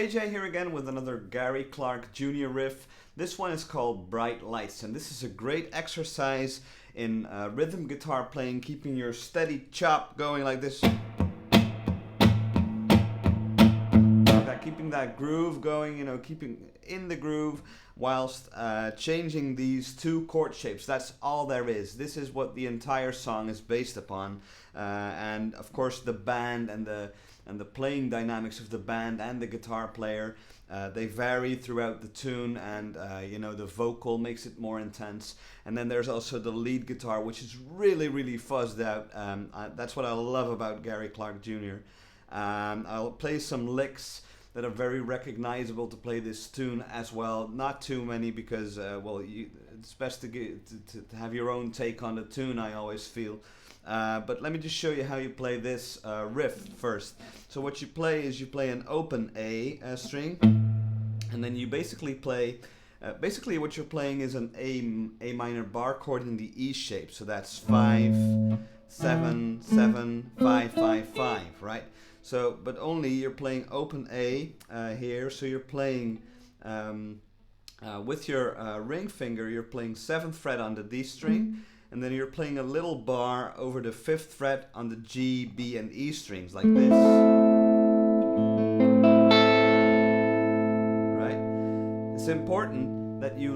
JJ here again with another Gary Clark Jr. riff. This one is called Bright Lights, and this is a great exercise in rhythm guitar playing, keeping your steady chop going like this. Keeping that groove going, you know, keeping in the groove whilst changing these two chord shapes. That's all there is. This is what the entire song is based upon, and of course the band and the playing dynamics of the band and the guitar player, they vary throughout the tune, and you know, the vocal makes it more intense. And then there's also the lead guitar, which is really fuzzed out. That's what I love about Gary Clark Jr. I'll play some licks that are very recognizable to play this tune as well. Not too many because, well, it's best to have your own take on the tune, I always feel. But let me just show you how you play this riff first. So what you play is you play an open A string, and then you basically play, basically what you're playing is an A minor bar chord in the E shape. So that's 5, 7, 7, 5, 5, 5, right? So, but only you're playing open A here, so you're playing with your ring finger, you're playing 7th fret on the D string, and then you're playing a little bar over the 5th fret on the G, B, and E strings, like this. Right? It's important that you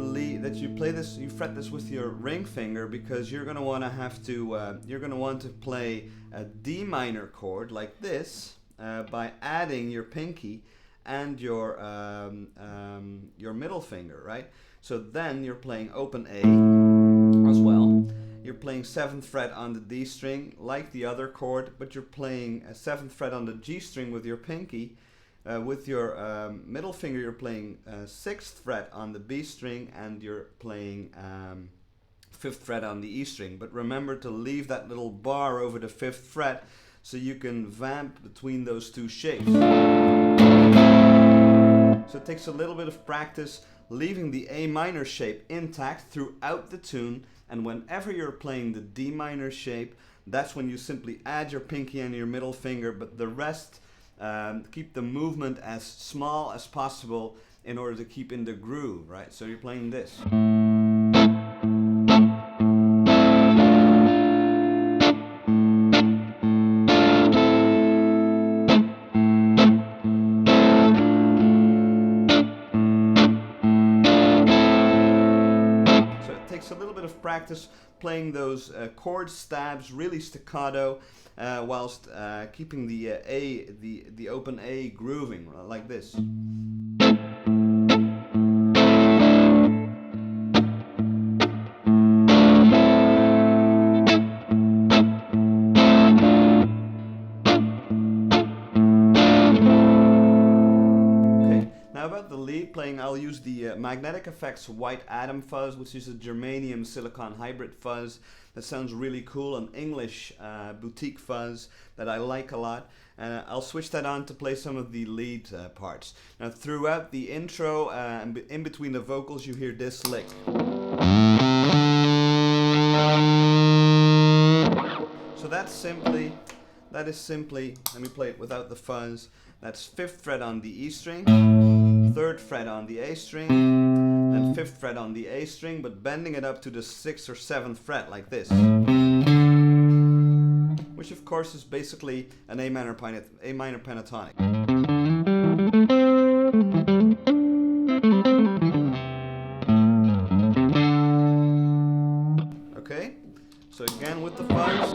play this, you fret this with your ring finger, because you're gonna want to play a D minor chord like this by adding your pinky and your middle finger, right? So then you're playing open A as well. You're playing 7th fret on the D string like the other chord, but you're playing a 7th fret on the G string with your pinky. With your middle finger, you're playing 6th fret on the B string, and you're playing 5th fret on the E string. But remember to leave that little bar over the 5th fret so you can vamp between those two shapes. So it takes a little bit of practice leaving the A minor shape intact throughout the tune, and whenever you're playing the D minor shape, that's when you simply add your pinky and your middle finger, but the rest, keep the movement as small as possible in order to keep in the groove, right? So you're playing this. A little bit of practice playing those chord stabs really staccato, whilst keeping the open A grooving like this. About the lead playing, I'll use the Magnetic Effects White Atom fuzz, which is a germanium silicon hybrid fuzz that sounds really cool, an English boutique fuzz that I like a lot. I'll switch that on to play some of the lead parts. Now throughout the intro, and in between the vocals, you hear this lick. So that is simply, let me play it without the fuzz, that's 5th fret on the E string, 3rd fret on the A string, then 5th fret on the A string, but bending it up to the 6th or 7th fret like this. Which of course is basically an A minor pentatonic. Okay, so again with the fuzz.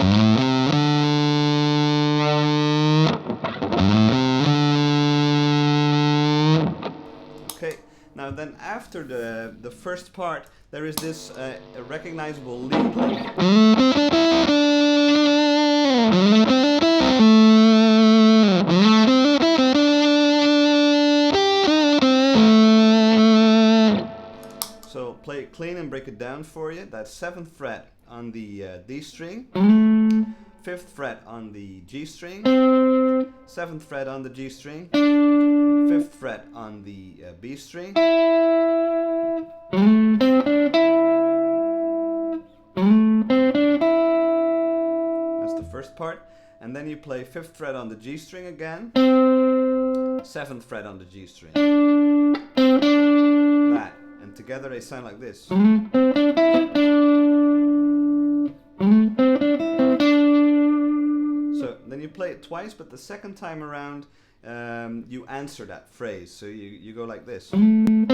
Now then, after the first part, there is this recognizable lead lick. So play it clean and break it down for you. That's 7th fret on the D string, 5th fret on the G string, 7th fret on the G string, 5th fret on the B string, that's the first part, and then you play 5th fret on the G string again, 7th fret on the G string. That, and together they sound like this. So then you play it twice, but the second time around you answer that phrase. So you go like this. Second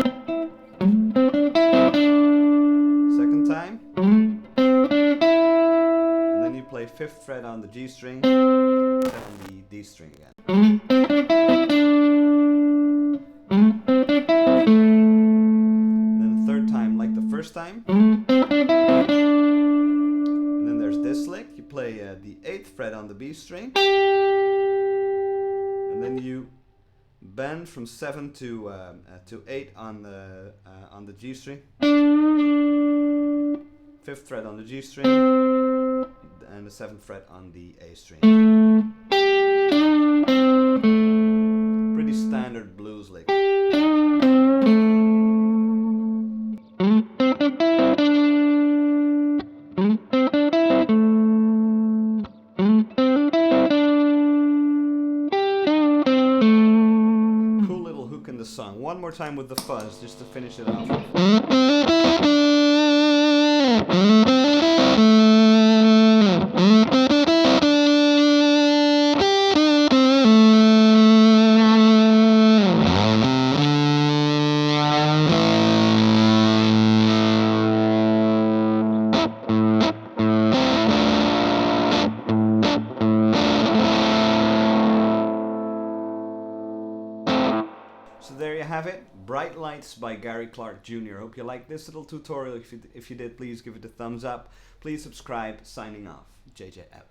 time. And then you play 5th fret on the G string, 7th on the D string again. Then the third time like the first time. And then there's this lick. You play the 8th fret on the B string. And then you bend from 7 to 8 on the G string. 5th fret on the G string and the 7th fret on the A string. Pretty standard blues lick. Cool little hook in the song. One more time with the fuzz just to finish it off. So there you have it, Bright Lights by Gary Clark Jr. Hope you liked this little tutorial. If you did, please give it a thumbs up. Please subscribe. Signing off. JJ out.